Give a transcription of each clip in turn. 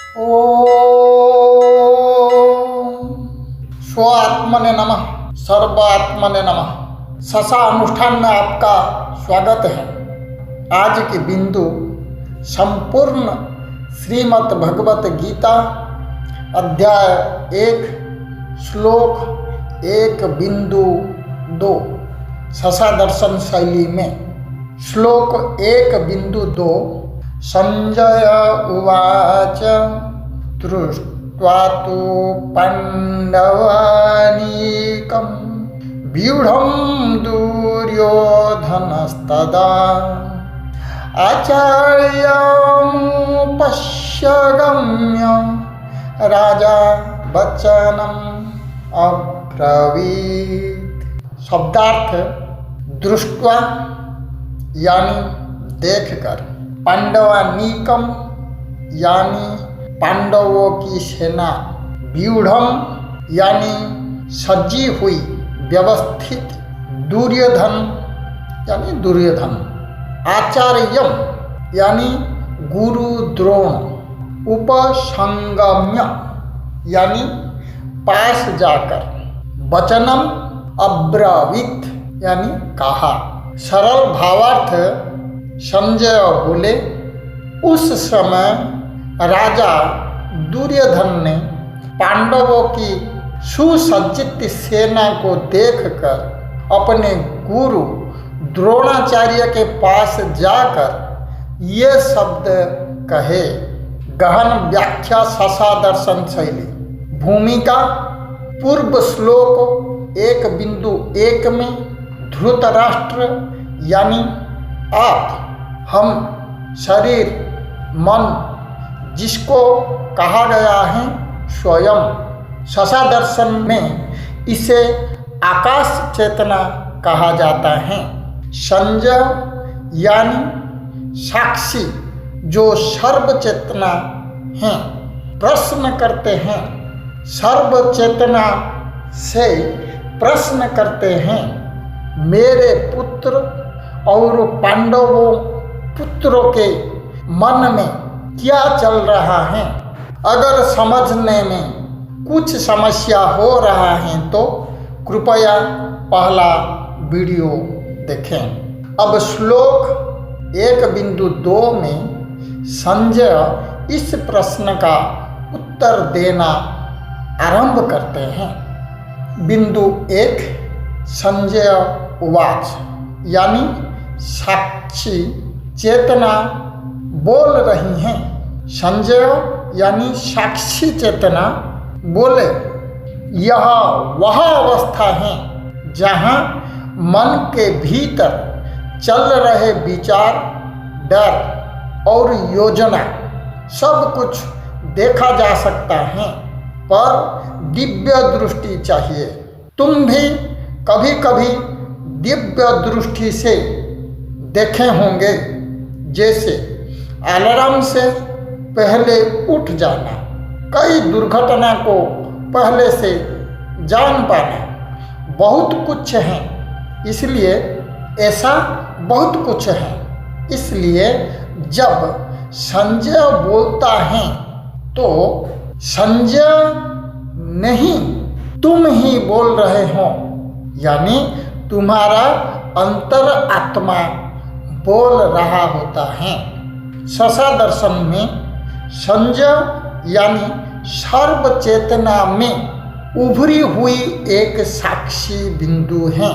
ओम स्वात्मने नमः, सर्वात्मने नमः। ससा अनुष्ठान में आपका स्वागत है। आज की बिंदु संपूर्ण श्रीमद् भगवत गीता अध्याय 1 श्लोक 1.2 ससा दर्शन शैली में। श्लोक 1.2 संजय उवाच दृष्ट्वा तु पाण्डवानीकं व्यूढं दुर्योधनस्तदा आचार्यमुपश्य गम्य राजा वचनम् अब्रवीत्। शब्दार्थ दृष्ट्वा यानी देखकर, पांडवानीकम यानी पांडवों की सेना, व्यूढ़म यानी सजी हुई व्यवस्थित, दुर्योधन यानी दुर्योधन, आचार्यम यानी गुरु द्रोण, उपसंगम्य यानी पास जाकर, वचनम अब्रवीत यानी कहा। सरल भावार्थ संजय बोले, उस समय राजा दुर्योधन ने पांडवों की सुसज्जित सेना को देखकर अपने गुरु द्रोणाचार्य के पास जाकर ये शब्द कहे। गहन व्याख्या ससा दर्शन शैली। भूमिका पूर्व श्लोक 1.1 में धृतराष्ट्र यानी आप, हम, शरीर, मन जिसको कहा गया है स्वयं। ससा दर्शन में इसे आकाश चेतना कहा जाता है। संजय यानी साक्षी जो सर्व चेतना हैं, प्रश्न करते हैं, सर्व चेतना से प्रश्न करते हैं, मेरे पुत्र और पांडवों पुत्रों के मन में क्या चल रहा है। अगर समझने में कुछ समस्या हो रहा है तो कृपया पहला वीडियो देखें। अब श्लोक 1.2 में संजय इस प्रश्न का उत्तर देना आरंभ करते हैं। बिंदु 1 संजय उवाच यानी साक्षी चेतना बोल रही हैं। संजय यानी साक्षी चेतना बोले, यह वह अवस्था है जहाँ मन के भीतर चल रहे विचार, डर और योजना सब कुछ देखा जा सकता है, पर दिव्य दृष्टि चाहिए। तुम भी कभी कभी दिव्य दृष्टि से देखे होंगे, जैसे अलार्म से पहले उठ जाना, कई दुर्घटना को पहले से जान पाना, बहुत कुछ है। इसलिए ऐसा बहुत कुछ है। इसलिए जब संजय बोलता है तो संजय नहीं तुम ही बोल रहे हो, यानी तुम्हारा अंतर आत्मा बोल रहा होता है। ससा दर्शन में संजय यानी सर्व चेतना में उभरी हुई एक साक्षी बिंदु है।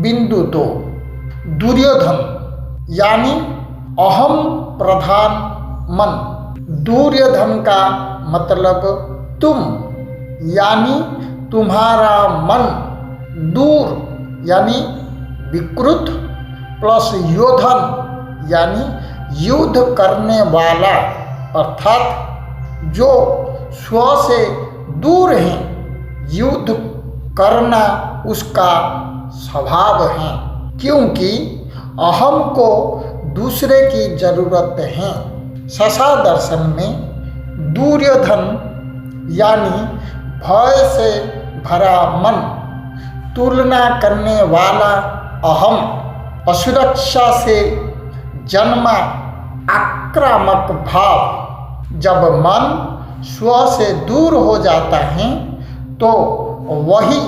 बिंदु 2 दुर्योधन यानी अहम प्रधान मन। दुर्योधन का मतलब तुम यानी तुम्हारा मन। दूर यानी विकृत प्लस योधन यानी युद्ध करने वाला, अर्थात जो स्व से दूर हैं। युद्ध करना उसका स्वभाव है, क्योंकि अहम को दूसरे की जरूरत है। ससा दर्शन में दुर्योधन यानी भय से भरा मन, तुलना करने वाला अहम, असुरक्षा से जन्मा आक्रामक भाव, जब मन स्व से दूर हो जाता है तो वही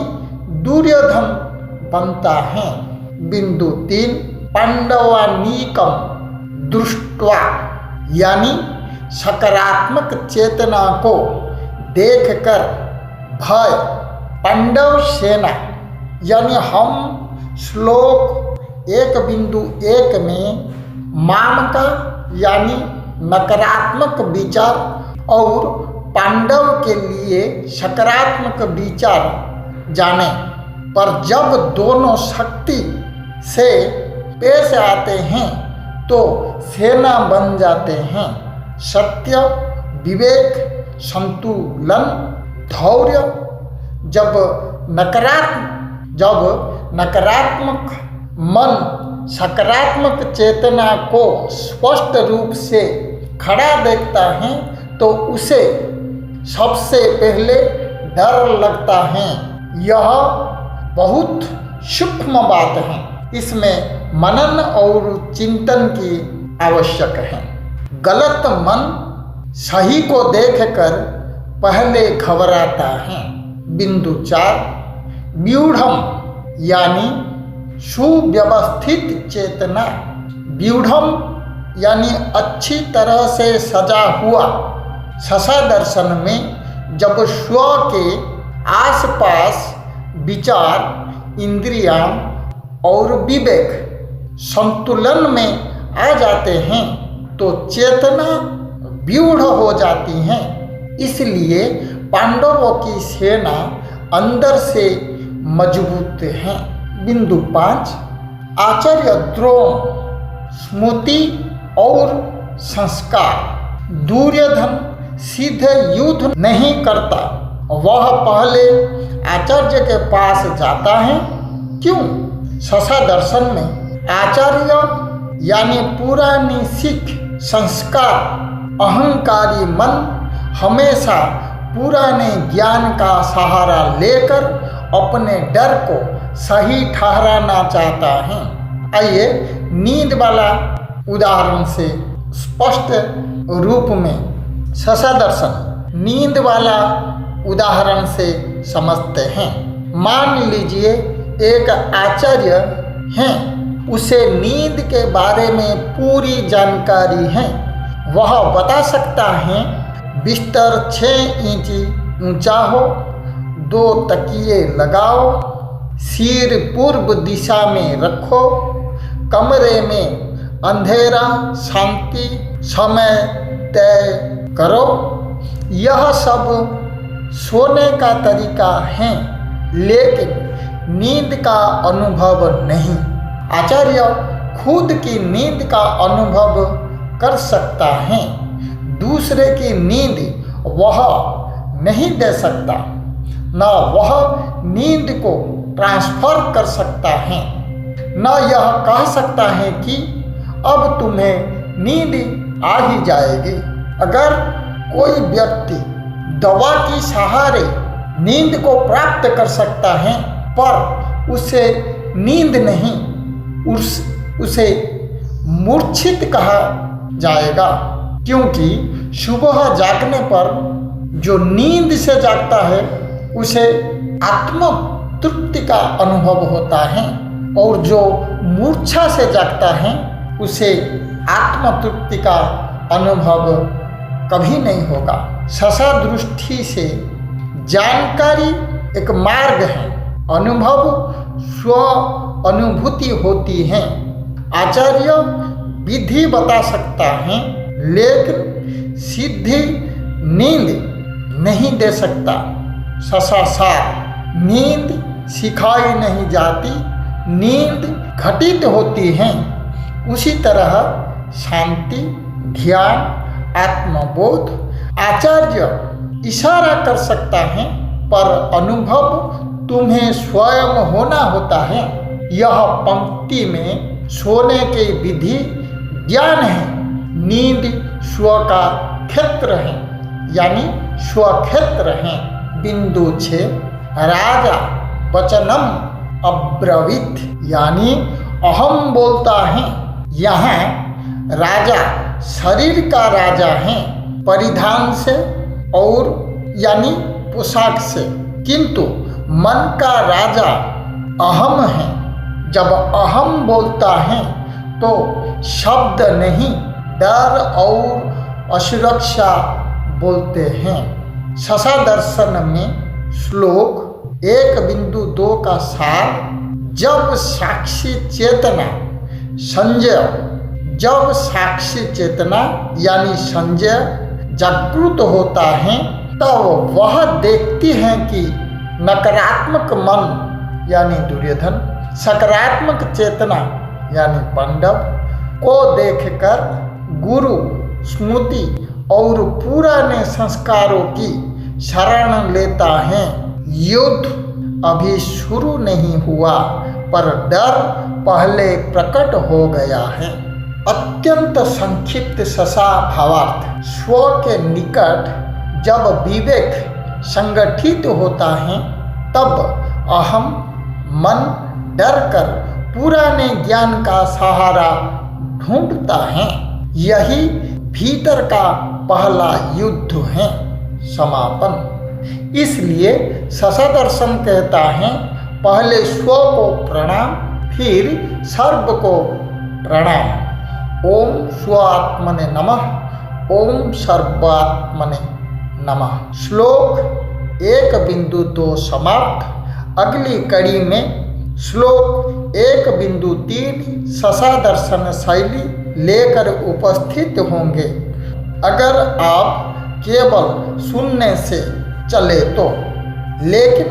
दुर्योधन बनता है। बिंदु 3 पांडवानीकम दृष्ट्वा यानी सकारात्मक चेतना को देखकर भय पांडव सेना यानी हम श्लोक 1.1 में माम का यानी नकारात्मक विचार और पांडव के लिए सकारात्मक विचार जाने पर जब दोनों शक्ति से पेश आते हैं तो सेना बन जाते हैं। सत्य, विवेक, संतुलन, धैर्य। जब नकारात्मक मन सकारात्मक चेतना को स्पष्ट रूप से खड़ा देखता है तो उसे सबसे पहले डर लगता है। यह बहुत सूक्ष्म बात है, इसमें मनन और चिंतन की आवश्यक है। गलत मन सही को देखकर पहले घबराता है। बिंदु 4 व्यूढ़म यानी सुव्यवस्थित चेतना। व्यूढ़म यानी अच्छी तरह से सजा हुआ। ससा दर्शन में जब स्व के आसपास विचार, इंद्रियां और विवेक संतुलन में आ जाते हैं तो चेतना व्यूढ़ हो जाती है। इसलिए पांडवों की सेना अंदर से मजबूत है। बिंदु 5 आचार्य द्रोण स्मृति और संस्कार। दुर्योधन सीधे युद्ध नहीं करता, वह पहले आचार्य के पास जाता है। क्यों? ससा दर्शन में आचार्य यानी पुरानी सीख, संस्कार, अहंकारी मन हमेशा पुराने ज्ञान का सहारा लेकर अपने डर को सही ठहराना चाहता है। आइए नींद वाला उदाहरण से स्पष्ट रूप में ससा दर्शन नींद वाला उदाहरण से समझते हैं। मान लीजिए एक आचार्य हैं, उसे नींद के बारे में पूरी जानकारी है। वह बता सकता है बिस्तर 6 इंच ऊंचा हो, 2 तकिए लगाओ, सिर पूर्व दिशा में रखो, कमरे में अंधेरा, शांति, समय तय करो। यह सब सोने का तरीका है, लेकिन नींद का अनुभव नहीं। आचार्य खुद की नींद का अनुभव कर सकता है, दूसरे की नींद वह नहीं दे सकता, न वह नींद को ट्रांसफर कर सकता है, न यह कह सकता है कि अब तुम्हें नींद आ ही जाएगी। अगर कोई व्यक्ति दवा के सहारे नींद को प्राप्त कर सकता है पर उसे नींद नहीं, उसे मूर्छित कहा जाएगा, क्योंकि सुबह जागने पर जो नींद से जागता है उसे आत्म तृप्ति का अनुभव होता है और जो मूर्छा से जागता है उसे आत्म तृप्ति का अनुभव कभी नहीं होगा। ससा दृष्टि से जानकारी एक मार्ग है, अनुभव स्व अनुभूति होती है। आचार्य विधि बता सकता है लेकिन सीधी नींद नहीं दे सकता। ससा सार नींद सिखाई नहीं जाती, नींद घटित होती है। उसी तरह शांति, ध्यान, आत्मबोध आचार्य इशारा कर सकता है पर अनुभव तुम्हें स्वयं होना होता है। यह पंक्ति में सोने की विधि ज्ञान है, नींद स्व का क्षेत्र है यानी स्वक्षेत्र है। बिंदु 6 राजा वचनम अब्रवीत यानी अहम बोलता है। यहाँ राजा शरीर का राजा है परिधान से और यानी पोशाक से, किंतु मन का राजा अहम है। जब अहम बोलता है तो शब्द नहीं, डर और असुरक्षा बोलते हैं। ससा दर्शन में श्लोक 1.2 का सार, जब साक्षी चेतना संजय, जब साक्षी चेतना यानी संजय जागृत होता है तब वह देखती है कि नकारात्मक मन यानी दुर्योधन, सकारात्मक चेतना यानी पांडव को देखकर गुरु स्मृति और पुराने संस्कारों की शरण लेता है। युद्ध अभी शुरू नहीं हुआ पर डर पहले प्रकट हो गया है। अत्यंत संक्षिप्त ससा भावार्थ, स्व के निकट जब विवेक संगठित होता है तब अहम मन डर कर पुराने ज्ञान का सहारा ढूंढता है। यही भीतर का पहला युद्ध है, समापन। इसलिए ससा दर्शन कहता है, पहले स्व को प्रणाम फिर सर्व को प्रणाम। ओम स्वात्मने नमः, ओम सर्वात्मने नमः। श्लोक 1.2 समाप्त। अगली कड़ी में श्लोक 1.3 ससा दर्शन शैली लेकर उपस्थित होंगे। अगर आप केवल सुनने से चले तो, लेकिन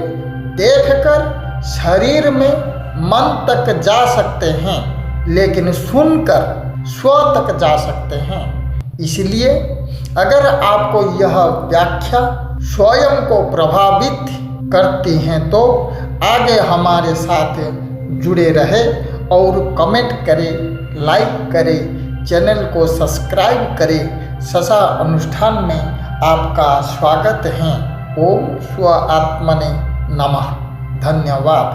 देखकर शरीर में मन तक जा सकते हैं, लेकिन सुनकर स्व तक जा सकते हैं। इसलिए अगर आपको यह व्याख्या स्वयं को प्रभावित करती हैं तो आगे हमारे साथ जुड़े रहे और कमेंट करें, लाइक करें, चैनल को सब्सक्राइब करें। ससा अनुष्ठान में आपका स्वागत है। ओम स्व आत्मने नमः। धन्यवाद।